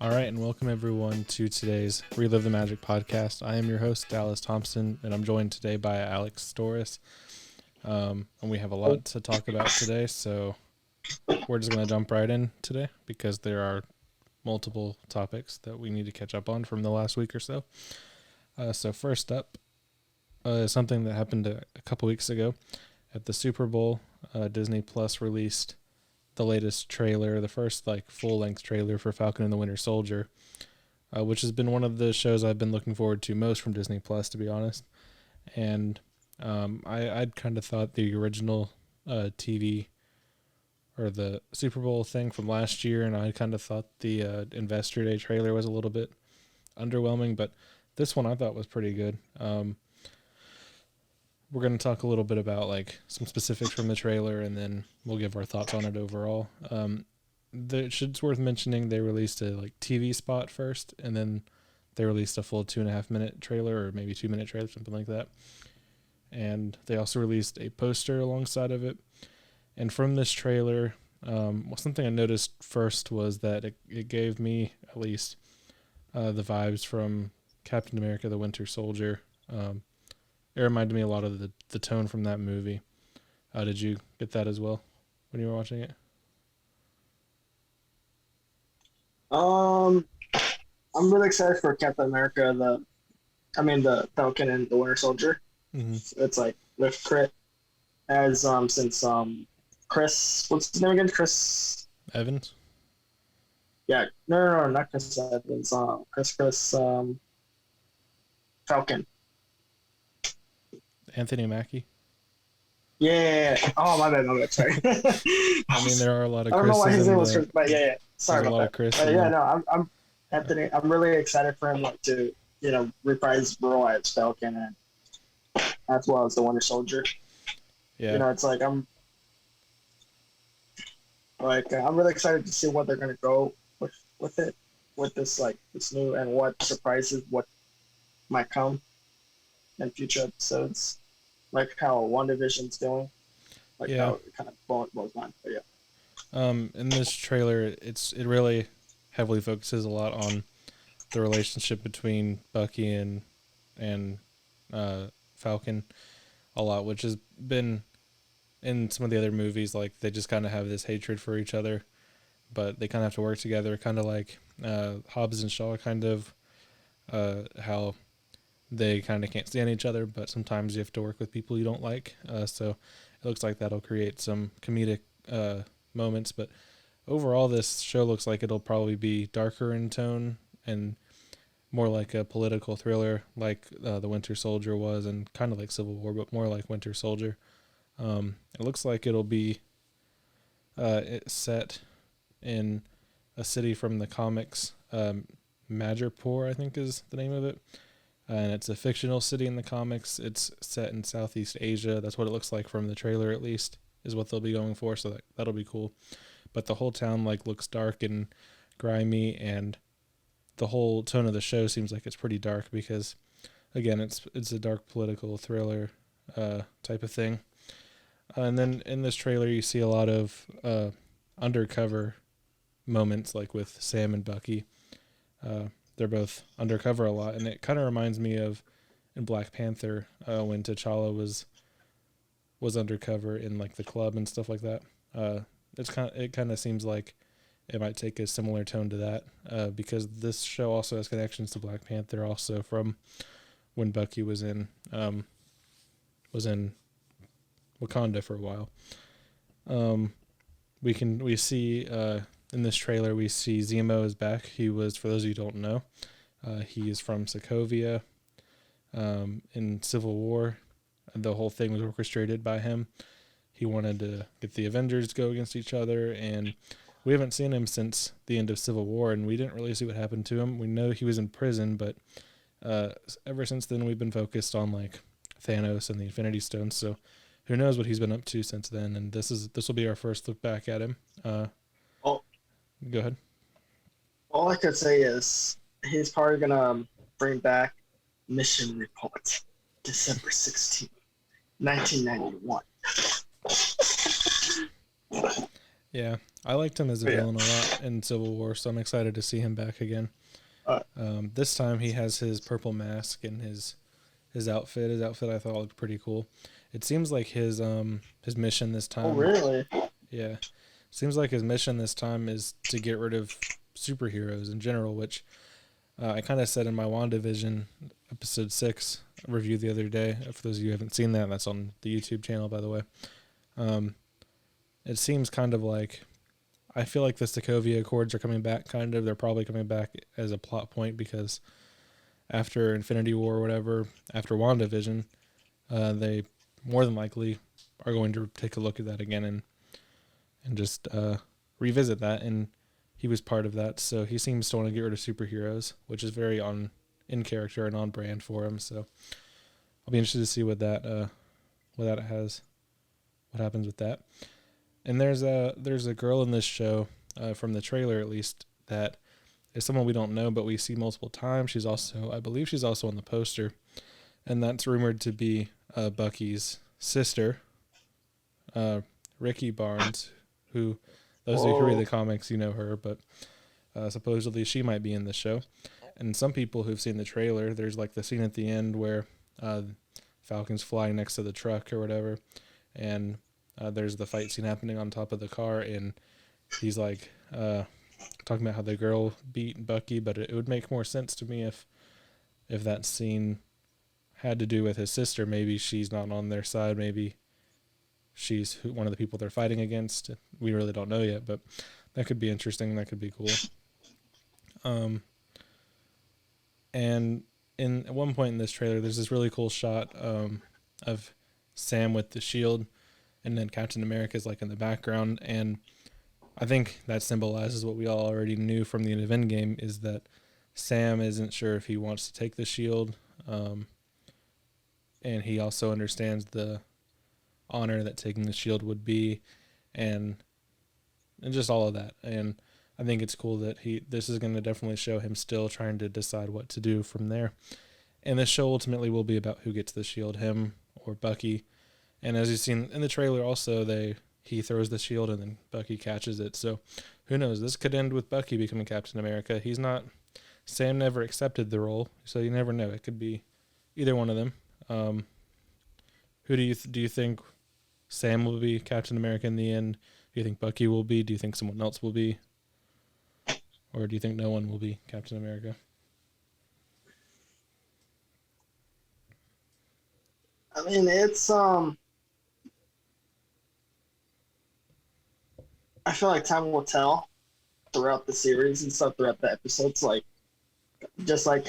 All right, and welcome everyone to today's Relive the Magic podcast. I am your host, Dallas Thompson, and I'm joined today by Alex Storis. And we have a lot to talk about today, so we're just going to jump right in today because there are multiple topics that we need to catch up on from the last week or so. So first up, something that happened a couple weeks ago at the Super Bowl. Disney Plus released the latest trailer, the first full-length trailer for Falcon and the Winter Soldier, which has been one of the shows I've been looking forward to most from Disney Plus, to be honest. And I'd kind of thought the original TV or the Super Bowl thing from last year, and I kind of thought the Investor Day trailer was a little bit underwhelming, but this one I thought was pretty good. We're going to talk a little bit about some specifics from the trailer, and then we'll give our thoughts on it overall. It's worth mentioning they released a TV spot first, and then they released a full 2.5 minute trailer, or maybe 2 minute trailer, something like that. And they also released a poster alongside of it. And from this trailer, something I noticed first was that it gave me at least the vibes from Captain America: The Winter Soldier. It reminded me a lot of the tone from that movie. Did you get that as well when you were watching it? I'm really excited for Captain America, the Falcon and the Winter Soldier. Mm-hmm. It's with Crit as since Chris, what's his name again? Chris Evans? Yeah, no, not Chris Evans. Chris Falcon. Anthony Mackie? Yeah. Oh, my bad. Sorry. I mean, there are a lot of I don't know why his name was Chris, but yeah. Sorry about that. Chris. But yeah, no, I'm Anthony. I'm really excited for him to reprise his role as Falcon and as well as the Winter Soldier. Yeah. It's I'm really excited to see what they're gonna go with it, with this this new and what surprises what might come in future episodes, how WandaVision's doing, how it kind of blows mine. But yeah. In this trailer, it really heavily focuses a lot on the relationship between Bucky and Falcon a lot, which has been in some of the other movies. They just kind of have this hatred for each other, but they kind of have to work together, kind of like Hobbs and Shaw, kind of how they kind of can't stand each other, but sometimes you have to work with people you don't like. So it looks like that'll create some comedic moments. But overall, this show looks like it'll probably be darker in tone and more like a political thriller, like the Winter Soldier was, and kind of like Civil War, but more like Winter Soldier. It looks like it'll be set in a city from the comics. Madripoor, I think, is the name of it. And it's a fictional city in the comics. It's set in Southeast Asia. That's what it looks like from the trailer, at least, is what they'll be going for. So that'll be cool. But the whole town looks dark and grimy, and the whole tone of the show seems like it's pretty dark because, again, it's a dark political thriller type of thing. And then in this trailer, you see a lot of undercover moments, with Sam and Bucky. They're both undercover a lot, and it kind of reminds me of in Black Panther when T'Challa was undercover in the club and stuff like that. It kind of seems like it might take a similar tone to that because this show also has connections to Black Panther, also from when Bucky was in Wakanda for a while. We see in this trailer, we see Zemo is back. He was, for those of you who don't know, he is from Sokovia in Civil War. The whole thing was orchestrated by him. He wanted to get the Avengers to go against each other, and we haven't seen him since the end of Civil War, and we didn't really see what happened to him. We know he was in prison, but ever since then, we've been focused on Thanos and the Infinity Stones, so who knows what he's been up to since then, and this will be our first look back at him. Go ahead. All I could say is he's probably gonna bring back Mission Report, December 16th, 1991. Yeah, I liked him as a But yeah. villain a lot in Civil War, so I'm excited to see him back again. Uh, This time he has his purple mask and his outfit. His outfit I thought looked pretty cool. It seems like his mission this oh, time. really? Yeah, seems like his mission this time is to get rid of superheroes in general, which I kind of said in my WandaVision episode 6 review the other day. For those of you who haven't seen that, that's on the YouTube channel, by the way. It seems kind of like, I feel like the Sokovia Accords are coming back, kind of. They're probably coming back as a plot point because after Infinity War or whatever, after WandaVision, they more than likely are going to take a look at that again and just revisit that. And he was part of that, so he seems to want to get rid of superheroes, which is very in character and on brand for him. So I'll be interested to see what happens with that. And there's a girl in this show, from the trailer at least, that is someone we don't know, but we see multiple times. I believe she's also on the poster, and that's rumored to be Bucky's sister, Ricky Barnes, who, those who read the comics, you know her, but supposedly she might be in the show. And some people who've seen the trailer, there's like the scene at the end where Falcon's flying next to the truck or whatever, and there's the fight scene happening on top of the car, and he's like talking about how the girl beat Bucky, but it would make more sense to me if that scene had to do with his sister. Maybe she's not on their side. Maybe she's one of the people they're fighting against. We really don't know yet, but that could be interesting. That could be cool. And at one point in this trailer, there's this really cool shot of Sam with the shield, and then Captain America's like in the background. And I think that symbolizes what we all already knew from the Avengers game, is that Sam isn't sure if he wants to take the shield. And he also understands the honor that taking the shield would be, and just all of that. And I think it's cool that this is going to definitely show him still trying to decide what to do from there. And this show ultimately will be about who gets the shield, him or Bucky. And as you've seen in the trailer also, he throws the shield and then Bucky catches it. So who knows? This could end with Bucky becoming Captain America. Sam never accepted the role, so you never know. It could be either one of them. Who do you think Sam will be Captain America in the end? Do you think Bucky will be? Do you think someone else will be? Or do you think no one will be Captain America? I mean, it's I feel like time will tell throughout the series and stuff, throughout the episodes. Like, just like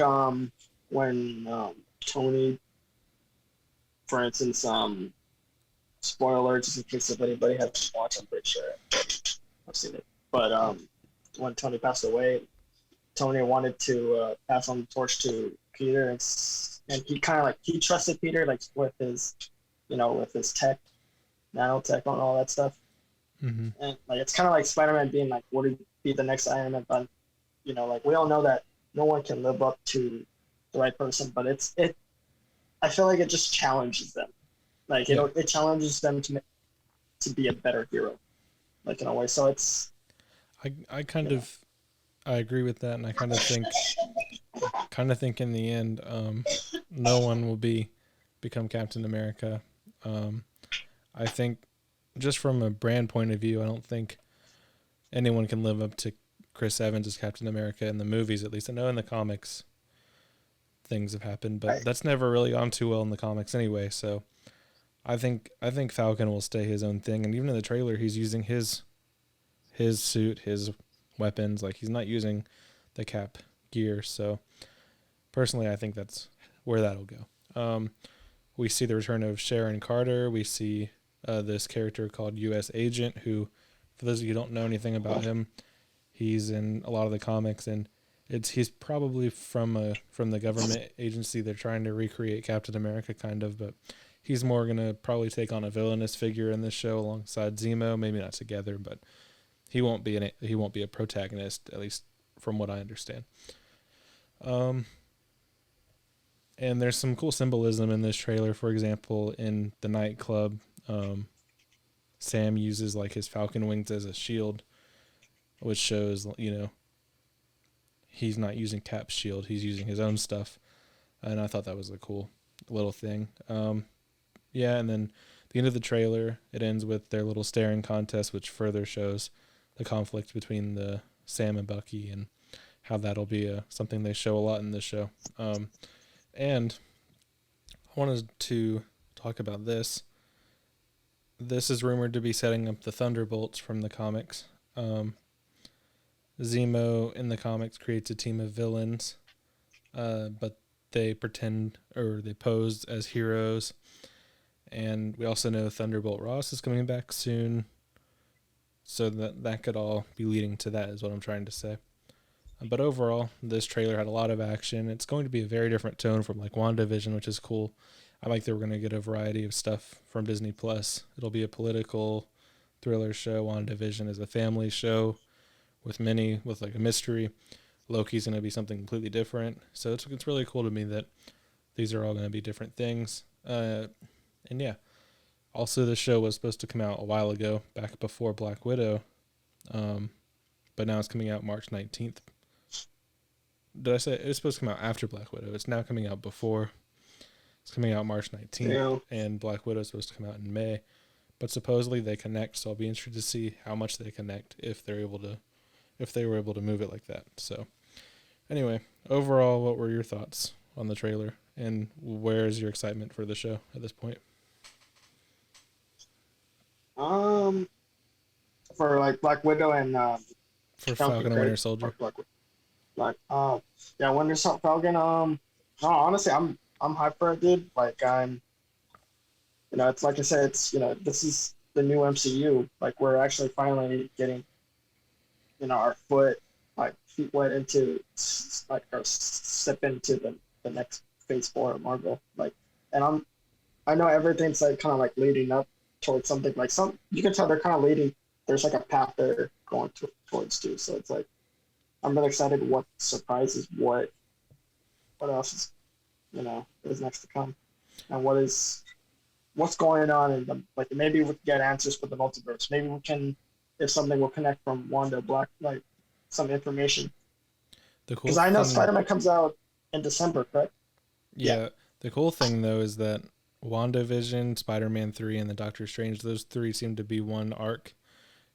when Tony, for instance, spoiler just in case if anybody hasn't watched, I'm pretty sure I've seen it. But when Tony passed away, Tony wanted to pass on the torch to Peter, and he kind of like he trusted Peter like with his tech, nanotech and all that stuff. Mm-hmm. And like it's kind of like Spider-Man being like, "Would he be the next Iron Man?" But like we all know that no one can live up to the right person, but it. I feel like it just challenges them, like it challenges them to be a better hero, like in a way. So it's. I agree with that, and I kind of think in the end, no one will become Captain America. I think just from a brand point of view, I don't think anyone can live up to Chris Evans as Captain America in the movies, at least. I know in the comics things have happened, but that's never really gone too well in the comics anyway. So I think Falcon will stay his own thing, and even in the trailer, he's using his suit, his weapons. Like, he's not using the Cap gear. So personally, I think that's where that'll go. We see the return of Sharon Carter. We see this character called U.S. Agent, who, for those of you who don't know anything about him, he's in a lot of the comics, and he's probably from the government agency. They're trying to recreate Captain America, kind of, but he's more gonna probably take on a villainous figure in this show alongside Zemo. Maybe not together, but he won't be a protagonist, at least from what I understand. And there's some cool symbolism in this trailer. For example, in the nightclub, Sam uses like his Falcon wings as a shield, which shows, he's not using Cap's shield, he's using his own stuff. And I thought that was a cool little thing. Yeah, and then the end of the trailer, it ends with their little staring contest, which further shows the conflict between the Sam and Bucky and how that'll be something they show a lot in this show. And I wanted to talk about this. This is rumored to be setting up the Thunderbolts from the comics. Zemo in the comics creates a team of villains, but they pretend or they pose as heroes. And we also know Thunderbolt Ross is coming back soon. So that could all be leading to that is what I'm trying to say. But overall, this trailer had a lot of action. It's going to be a very different tone from like WandaVision, which is cool. I like that we're going to get a variety of stuff from Disney Plus. It'll be a political thriller show. WandaVision is a family show with like a mystery. Loki's going to be something completely different. So it's really cool to me that these are all going to be different things. And yeah, also the show was supposed to come out a while ago, back before Black Widow. But now it's coming out March 19th. Did I say it was supposed to come out after Black Widow? It's now coming out before. It's coming out March 19th, and Black Widow is supposed to come out in May. But supposedly they connect, so I'll be interested to see how much they connect if they were able to move it like that. So anyway, overall, what were your thoughts on the trailer, and where is your excitement for the show at this point? For like Black Widow and For Falcon and Winter Soldier. Yeah, Winter Falcon. No, honestly, I'm hyped for it, dude. Like it's like I said, it's this is the new MCU. Like we're actually finally getting, our feet wet into like our step into the next phase 4 of Marvel. Like, and I know everything's like kind of like leading up towards something like you can tell they're kind of leading. There's like a path they're going towards too. So it's like I'm really excited what surprises what else is is next to come, and what's going on in the like maybe we can get answers for the multiverse. Maybe we can, if something will connect from Wanda Black, like some information. Because I know Spider-Man comes out in December, correct? Yeah. The cool thing though is that WandaVision, Spider-Man 3, and the Doctor Strange, those 3 seem to be one arc.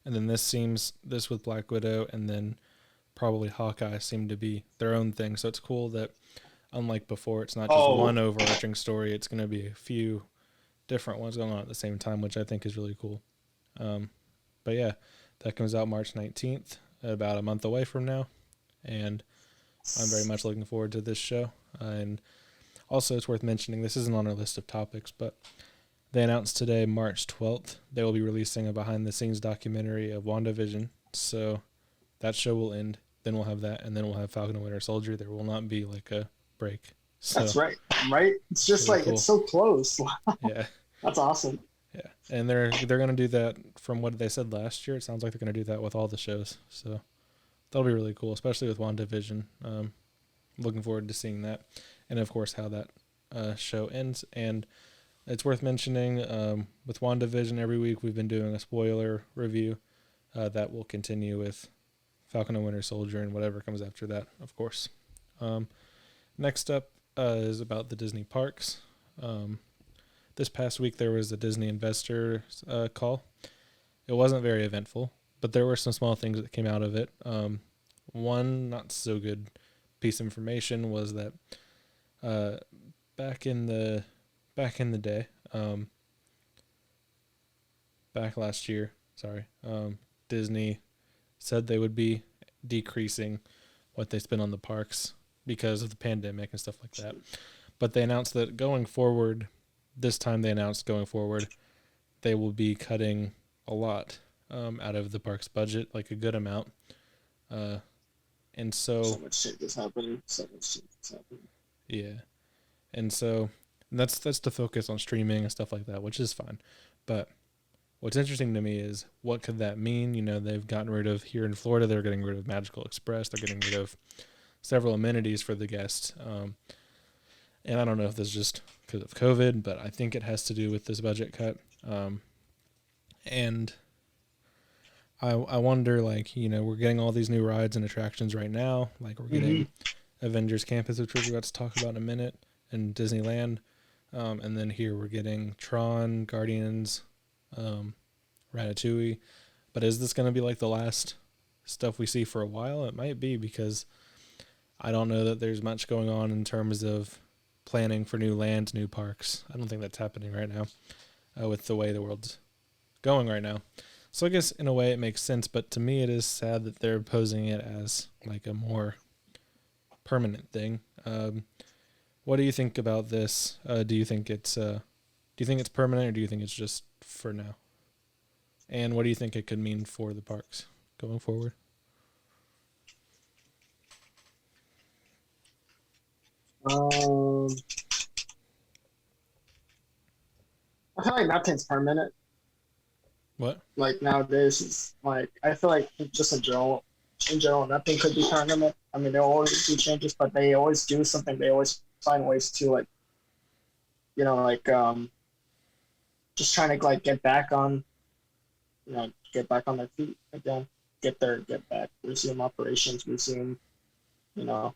And then this with Black Widow and then probably Hawkeye seem to be their own thing. So it's cool that unlike before, it's not just one overarching story. It's going to be a few different ones going on at the same time, which I think is really cool. But yeah, that comes out March 19th, about a month away from now. And I'm very much looking forward to this show. And also, it's worth mentioning, this isn't on our list of topics, but they announced today, March 12th, they will be releasing a behind-the-scenes documentary of WandaVision. So that show will end. Then we'll have that, and then we'll have Falcon and Winter Soldier. There will not be like a break. So, that's right. It's just like cool. It's so close. Yeah. That's awesome. Yeah, and they're going to do that from what they said last year. It sounds like they're going to do that with all the shows. So that'll be really cool, especially with WandaVision. Looking forward to seeing that. And, of course, how that show ends. And it's worth mentioning, with WandaVision, every week we've been doing a spoiler review. That will continue with Falcon and Winter Soldier and whatever comes after that, of course. Next up is about the Disney parks. This past week there was a Disney investor call. It wasn't very eventful, but there were some small things that came out of it. One not so good piece of information was that back in the day, back last year, Disney said they would be decreasing what they spend on the parks because of the pandemic and stuff like that. But they announced that going forward, they will be cutting a lot out of the park's budget, like a good amount. And so much shit is happening. Yeah. And so that's to focus on streaming and stuff like that, which is fine. But what's interesting to me is what could that mean? They've gotten rid of, here in Florida, they're getting rid of Magical Express. They're getting rid of several amenities for the guests. And I don't know if this is just because of COVID, but I think it has to do with this budget cut. And I wonder, like, we're getting all these new rides and attractions right now. Like, we're getting Avengers Campus, which we're about to talk about in a minute, and Disneyland. And then here we're getting Tron, Guardians, Ratatouille. But is this going to be like the last stuff we see for a while? It might be, because I don't know that there's much going on in terms of planning for new lands, new parks. I don't think that's happening right now with the way the world's going right now. So I guess in a way it makes sense, but to me it is sad that they're posing it as like a more permanent thing. What do you think about this? Do you think it's permanent, or do you think it's just for now? And what do you think it could mean for the parks going forward? I feel like nothing's permanent. What? Like nowadays, it's like I feel like just in general, nothing could be permanent. I mean, there will always be changes, but they always do something. They always find ways to like, like just trying to like get back on their feet again, get back, resume operations, resume, you know,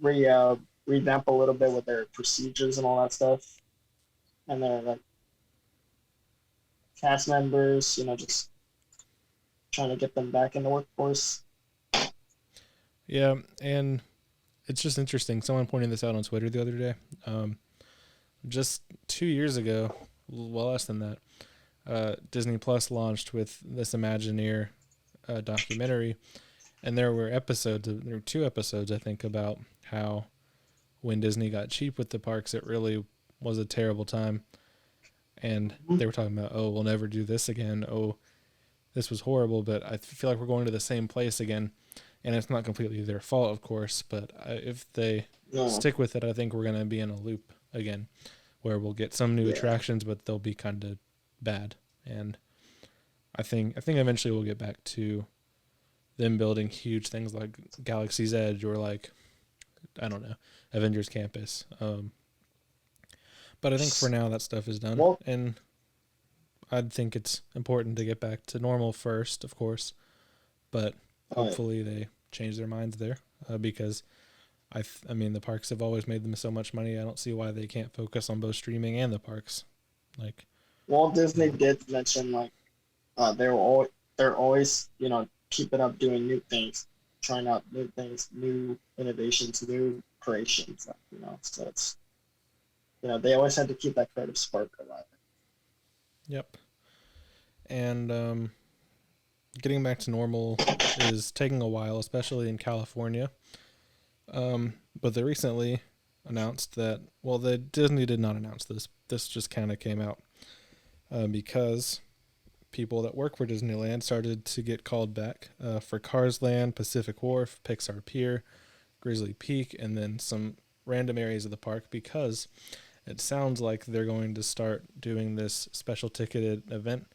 revamp a little bit with their procedures and all that stuff, and their like cast members, just trying to get them back in the workforce. Yeah, and it's just interesting. Someone pointed this out on Twitter the other day. Just 2 years ago, well, less than that, Disney Plus launched with this Imagineer documentary, and there were 2 episodes, I think, about how when Disney got cheap with the parks, it really was a terrible time. And they were talking about, oh, we'll never do this again. Oh, this was horrible, but I feel like we're going to the same place again. And it's not completely their fault, of course, but if they stick with it, I think we're going to be in a loop again where we'll get some new attractions, but they'll be kind of bad. And I think eventually we'll get back to them building huge things like Galaxy's Edge or like, I don't know, Avengers Campus. But I think for now that stuff is done. Well, and I think it's important to get back to normal first, of course. But hopefully they change their minds there because I mean, the parks have always made them so much money. I don't see why they can't focus on both streaming and the parks. Like, Walt Disney did mention like they're always keeping up doing new things, trying out new things, new innovations, new creations. So it's they always had to keep that creative spark alive. Yep. And getting back to normal is taking a while, especially in California. But they recently announced that, well, Disney did not announce this. This just kind of came out because people that work for Disneyland started to get called back for Cars Land, Pacific Wharf, Pixar Pier, Grizzly Peak, and then some random areas of the park, because it sounds like they're going to start doing this special ticketed event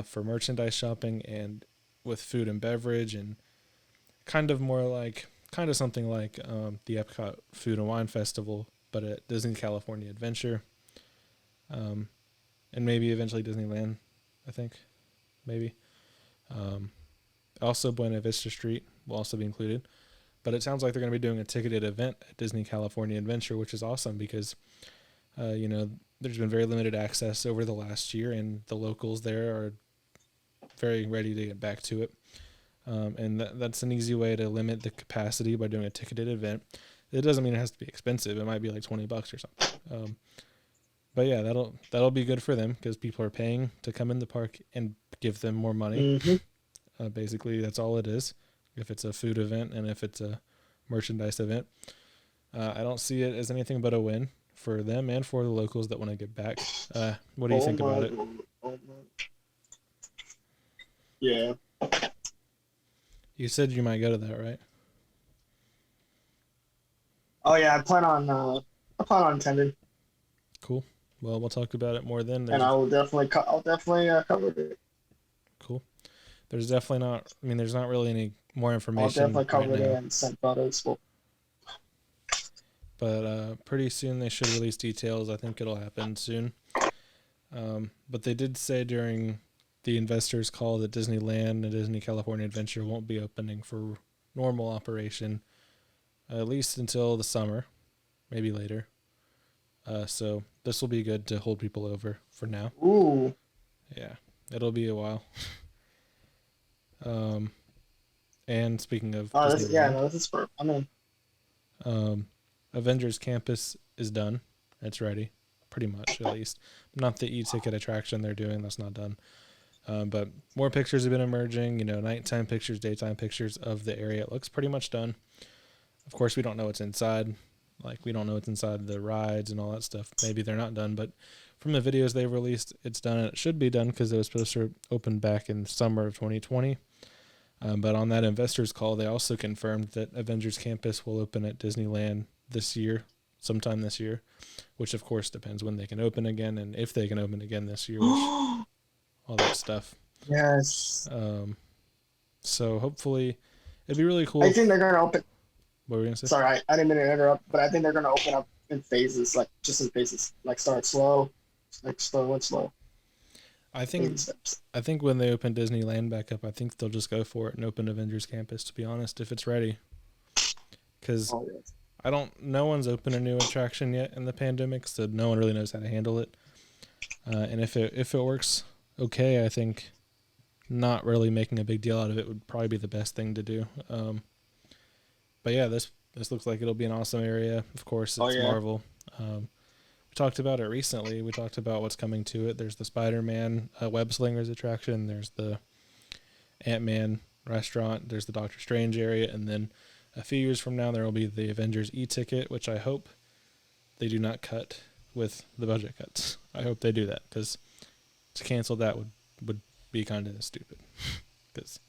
for merchandise shopping and with food and beverage, and kind of something like the Epcot Food and Wine Festival, but at Disney California Adventure, and maybe eventually Disneyland, I think, maybe. Also Buena Vista Street will also be included, but it sounds like they're going to be doing a ticketed event at Disney California Adventure, which is awesome because there's been very limited access over the last year, and the locals there are very ready to get back to it. And that's an easy way to limit the capacity by doing a ticketed event. It doesn't mean it has to be expensive. It might be like $20 or something. But yeah, that'll be good for them because people are paying to come in the park and give them more money. Mm-hmm. Basically, that's all it is. If it's a food event and if it's a merchandise event, I don't see it as anything but a win for them and for the locals that want to get back. What do you think about it? Yeah. You said you might go to that, right? Oh yeah, I plan on attending. Cool. Well, we'll talk about it more then. And I'll definitely cover it. Cool. There's definitely not. I mean, there's not really any more information. I'll definitely cover right it and send photos. But pretty soon they should release details. I think it'll happen soon. But they did say during the investors call that Disneyland and Disney California Adventure won't be opening for normal operation, at least until the summer, maybe later. So this will be good to hold people over for now. Ooh. Yeah, it'll be a while. And speaking of Disneyland, this is for. I mean, Avengers Campus is done. It's ready, pretty much at least. Not the e-ticket attraction they're doing. That's not done. But more pictures have been emerging. Nighttime pictures, daytime pictures of the area. It looks pretty much done. Of course, we don't know what's inside. Like, we don't know what's inside the rides and all that stuff. Maybe they're not done, but from the videos they've released, it's done, and it should be done because it was supposed to open back in summer of 2020. But on that investors call, they also confirmed that Avengers Campus will open at Disneyland this year, sometime this year, which of course depends when they can open again and if they can open again this year, which, all that stuff. yes. So hopefully it'd be really cool. I think they're going to open. What were you going to say? Sorry, I didn't mean to interrupt, but I think they're going to open up in phases, like just in phases, like start slow, like slow and slow. I think when they open Disneyland back up, I think they'll just go for it and open Avengers Campus, to be honest, if it's ready. Because no one's opened a new attraction yet in the pandemic, so no one really knows how to handle it. And if it works okay, I think not really making a big deal out of it would probably be the best thing to do. But yeah, this looks like it'll be an awesome area. Of course, it's Marvel. We talked about it recently. We talked about what's coming to it. There's the Spider-Man Web Slingers attraction. There's the Ant-Man restaurant. There's the Doctor Strange area. And then a few years from now, there will be the Avengers e-ticket, which I hope they do not cut with the budget cuts. I hope they do that, because to cancel that would be kind of stupid. Because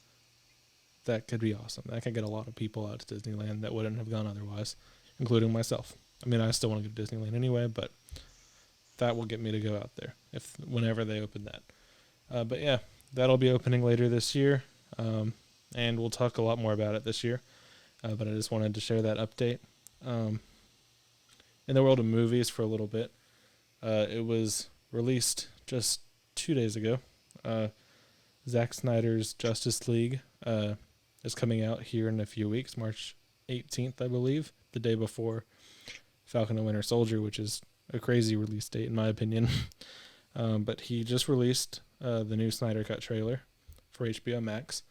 that could be awesome. That could get a lot of people out to Disneyland that wouldn't have gone otherwise, including myself. I mean, I still want to go to Disneyland anyway, but that will get me to go out there whenever they open that. But yeah, that'll be opening later this year, and we'll talk a lot more about it this year. But I just wanted to share that update. In the world of movies for a little bit, it was released just 2 days ago. Zack Snyder's Justice League is coming out here in a few weeks, March 18th, I believe, the day before Falcon and Winter Soldier, which is a crazy release date in my opinion. But he just released the new Snyder Cut trailer for HBO Max.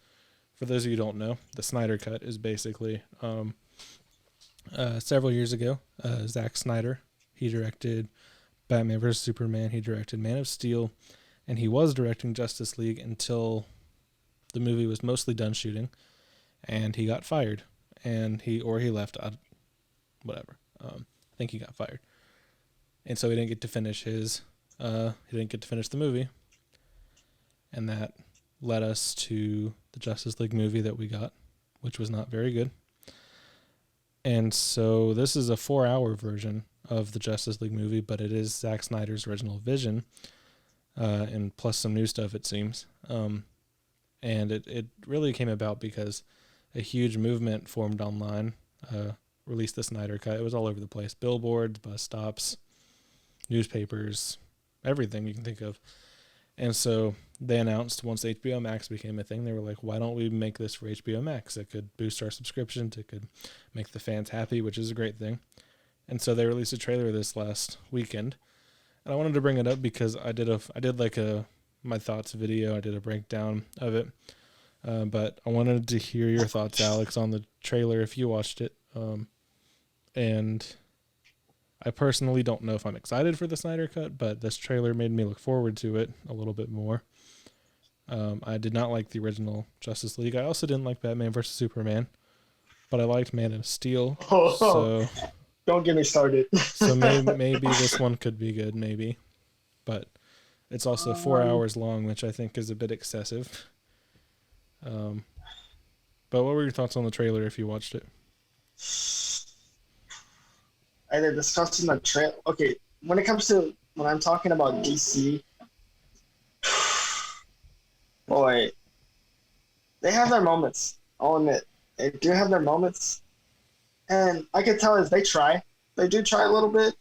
For those of you who don't know, the Snyder Cut is basically several years ago, Zack Snyder, he directed Batman vs. Superman, he directed Man of Steel, and he was directing Justice League until the movie was mostly done shooting, and he got fired, or he left, whatever. I think he got fired, and so he didn't get to finish the movie, and that led us to the Justice League movie that we got, which was not very good. And so this is a 4-hour version of the Justice League movie, but it is Zack Snyder's original vision, and plus some new stuff, it seems. And it really came about because a huge movement formed online, released the Snyder Cut. It was all over the place. Billboards, bus stops, newspapers, everything you can think of. And so they announced, once HBO Max became a thing, they were like, why don't we make this for HBO Max? It could boost our subscriptions. It could make the fans happy, which is a great thing. And so they released a trailer this last weekend. And I wanted to bring it up because I did my thoughts video. I did a breakdown of it. But I wanted to hear your thoughts, Alex, on the trailer if you watched it. And I personally don't know if I'm excited for the Snyder Cut, but this trailer made me look forward to it a little bit more. I did not like the original Justice League. I also didn't like Batman vs. Superman, but I liked Man of Steel. So don't get me started. So maybe this one could be good, maybe. But it's also 4 hours long, which I think is a bit excessive. But what were your thoughts on the trailer if you watched it? Either discussing the trailer. Okay, when I'm talking about DC, boy, they have their moments. I'll admit, they do have their moments, and I can tell as they do try a little bit,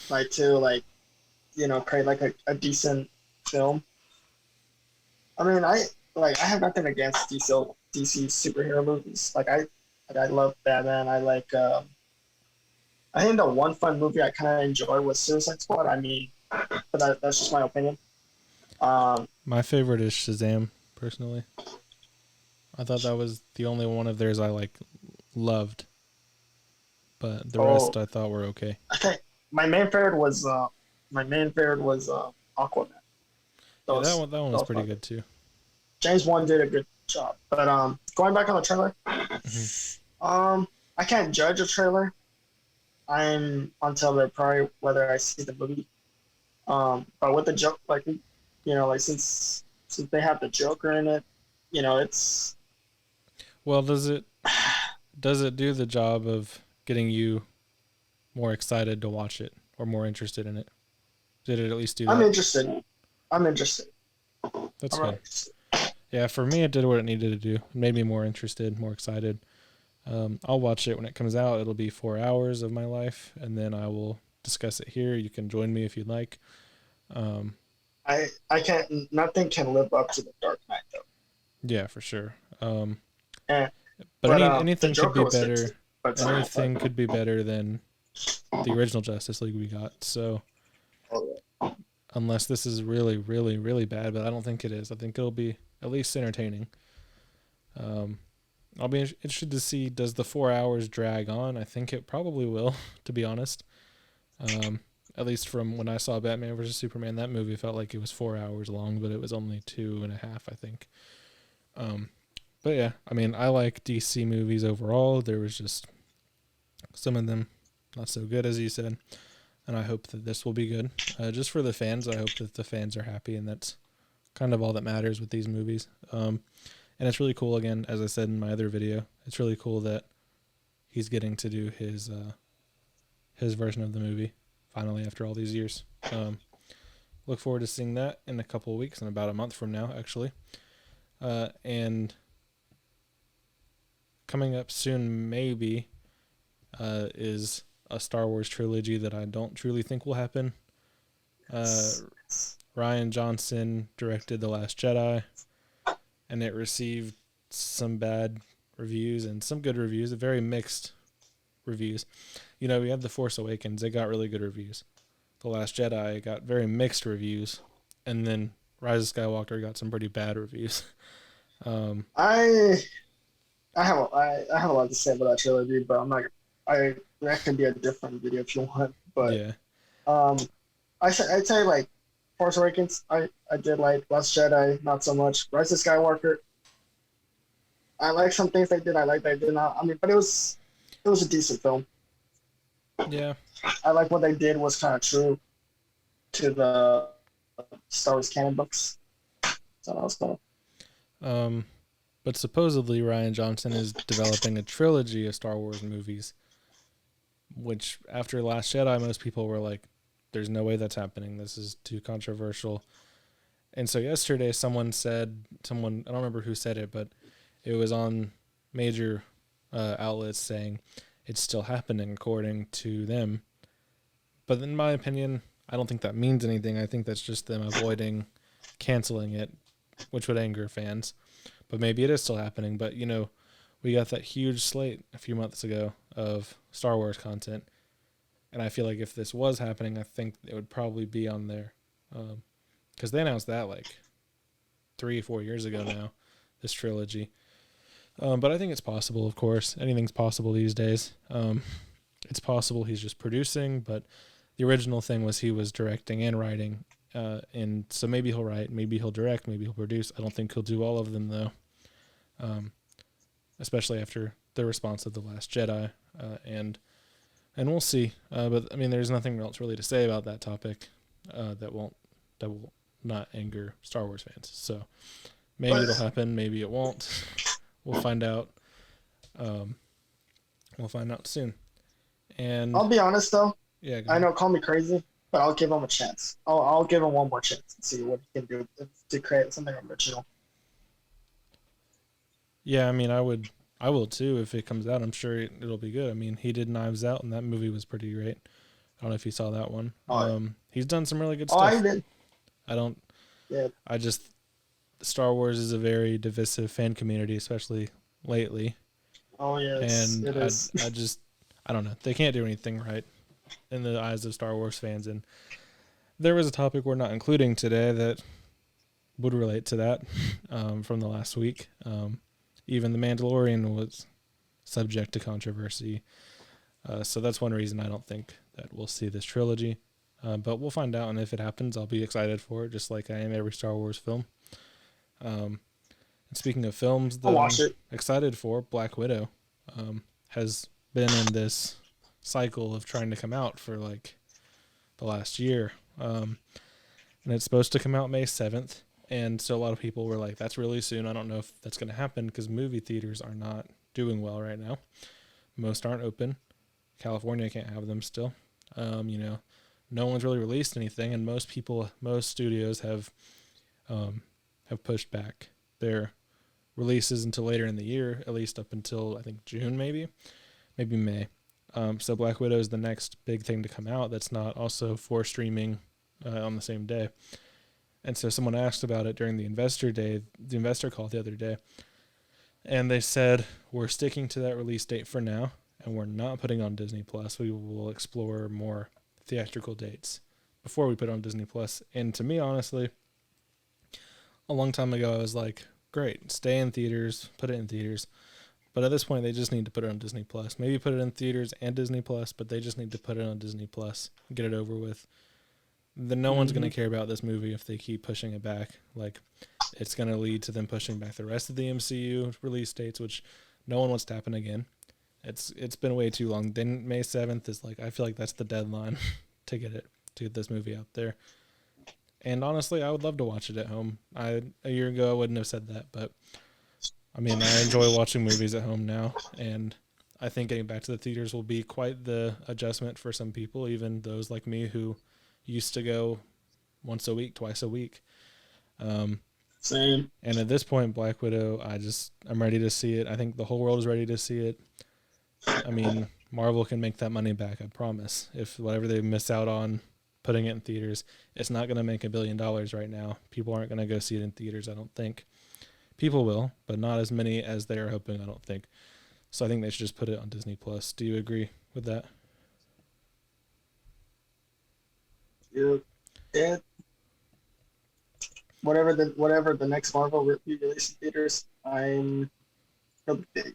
to create like a decent film. I mean, I have nothing against DC superhero movies. I love Batman. I think the one fun movie I kind of enjoyed was Suicide Squad. I mean, but that's just my opinion. Um, My favorite is Shazam, personally. I thought that was the only one of theirs I like loved, but the rest oh, I thought were okay. I think my main favorite was Aquaman. Yeah, that Those one was those pretty fun. good too. James Wan did a good job. But going back on the trailer, Hmm. I can't judge a trailer. I'm until the probably whether I see the movie. But with the joke, like since they have the Joker in it, it's Well, does it do the job of getting you more excited to watch it or more interested in it? Did it at least do I'm that? interested. I'm interested. That's I'm really good. interested. Yeah, for me, it did what it needed to do. It made me more interested, more excited. I'll watch it when it comes out. It'll be 4 hours of my life, and then I will discuss it here. You can join me if you'd like. Um, I can't. Nothing can live up to the Dark Knight though. yeah, for sure. And But the anything could Joker be was good too. better. But Anything could be better than the original Justice League we got. So unless this is really, really, really bad, but I don't think it is. I think it'll be at least entertaining. Um, I'll be interested to see, does the 4 hours drag on? I think it probably will, to be honest. At least from when I saw Batman vs Superman, that movie felt like it was 4 hours long, but it was only 2.5, I think. But yeah, I mean, I like DC movies overall. There was just some of them not so good, as you said, and I hope that this will be good. Just for the fans, I hope that the fans are happy, and that's kind of all that matters with these movies. And it's really cool, again, as I said in my other video, it's really cool that he's getting to do his version of the movie finally after all these years. Look forward to seeing that in a couple of weeks, in about a month from now, actually. And coming up soon, maybe, is a Star Wars trilogy that I don't truly think will happen. Rian Johnson directed The Last Jedi, and it received some bad reviews and some good reviews, very mixed reviews. We had The Force Awakens, it got really good reviews. The Last Jedi got very mixed reviews, and then Rise of Skywalker got some pretty bad reviews. I I have a lot to say about that trilogy, but I'm not. That can be a different video if you want. But Yeah. um, I'd say like Force Awakens. I did like Last Jedi, not so much. Rise of Skywalker. I like some things they did. I like they did not. I mean, but it was a decent film. Yeah. I like what they did was kind of true to the Star Wars canon books. So that was cool. But supposedly Rian Johnson is developing a trilogy of Star Wars movies, which after Last Jedi, most people were like, there's no way that's happening. This is too controversial. And so yesterday I don't remember who said it, but it was on major outlets saying it's still happening according to them. But in my opinion, I don't think that means anything. I think that's just them avoiding canceling it, which would anger fans. But maybe it is still happening. But, we got that huge slate a few months ago of Star Wars content. And I feel like if this was happening, I think it would probably be on there. Because they announced that like 3 or 4 years ago now, this trilogy. But I think it's possible, of course. Anything's possible these days. It's possible he's just producing, but the original thing was he was directing and writing. And so maybe he'll write, maybe he'll direct, maybe he'll produce. I don't think he'll do all of them, though. Especially after the response of The Last Jedi. And we'll see. But, I mean, there's nothing else really to say about that topic that will not anger Star Wars fans. So maybe it'll happen, maybe it won't. We'll find out. We'll find out soon. And I'll be honest though. yeah, I know, call me crazy, but I'll give him a chance. I'll give him one more chance and see what he can do to create something original. Yeah, I mean, I will too if it comes out. I'm sure it'll be good. I mean, he did Knives Out, and that movie was pretty great. I don't know if you saw that one. He's done some really good stuff. I did. I don't. Yeah. Star Wars is a very divisive fan community, especially lately. Oh yes, And it is. I don't know. They can't do anything right in the eyes of Star Wars fans. And there was a topic we're not including today that would relate to that from the last week. Even The Mandalorian was subject to controversy. So that's one reason I don't think that we'll see this trilogy. But we'll find out, and if it happens, I'll be excited for it, just like I am every Star Wars film. And speaking of films that I'll watch I'm it. excited for, Black Widow has been in this cycle of trying to come out for like the last year. And it's supposed to come out May 7th. And so a lot of people were like, that's really soon. I don't know if that's going to happen because movie theaters are not doing well right now. Most aren't open. California can't have them still. No one's really released anything, and most studios have pushed back their releases until later in the year, at least up until I think June, maybe May. So Black Widow is the next big thing to come out that's not also for streaming on the same day. And so someone asked about it during the investor call the other day, and they said, we're sticking to that release date for now, and we're not putting on Disney Plus. We will explore more theatrical dates before we put on Disney Plus. And to me, honestly, a long time ago, I was like, great, stay in theaters, put it in theaters. But at this point, they just need to put it on Disney Plus. Maybe put it in theaters and Disney Plus, but they just need to put it on Disney Plus, get it over with. Then no one's going to care about this movie if they keep pushing it back. Like, it's going to lead to them pushing back the rest of the MCU release dates, which no one wants to happen again. It's been way too long. Then May 7th is like, I feel like that's the deadline to get this movie out there. And honestly, I would love to watch it at home. A year ago, I wouldn't have said that, but I mean, I enjoy watching movies at home now, and I think getting back to the theaters will be quite the adjustment for some people, even those like me who used to go once a week, twice a week. Same. And at this point, Black Widow, I'm ready to see it. I think the whole world is ready to see it. I mean, Marvel can make that money back, I promise. If whatever they miss out on putting it in theaters, it's not going to make $1 billion right now. People aren't going to go see it in theaters, I don't think. People will, but not as many as they're hoping, I don't think. So I think they should just put it on Disney Plus. Do you agree with that? Yeah. Whatever the next Marvel release in theaters, I'm really big.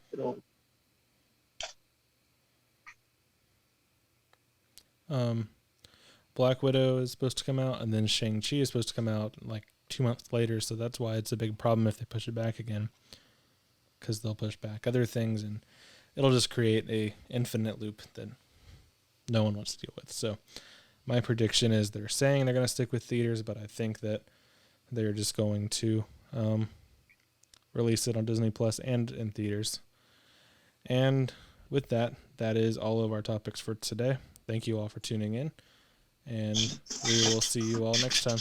Black Widow is supposed to come out, and then Shang-Chi is supposed to come out like 2 months later, so that's why it's a big problem if they push it back again, because they'll push back other things, and it'll just create a infinite loop that no one wants to deal with. So my prediction is they're saying they're going to stick with theaters, but I think that they're just going to release it on Disney Plus and in theaters. And with that is all of our topics for today. Thank you all for tuning in, and we will see you all next time.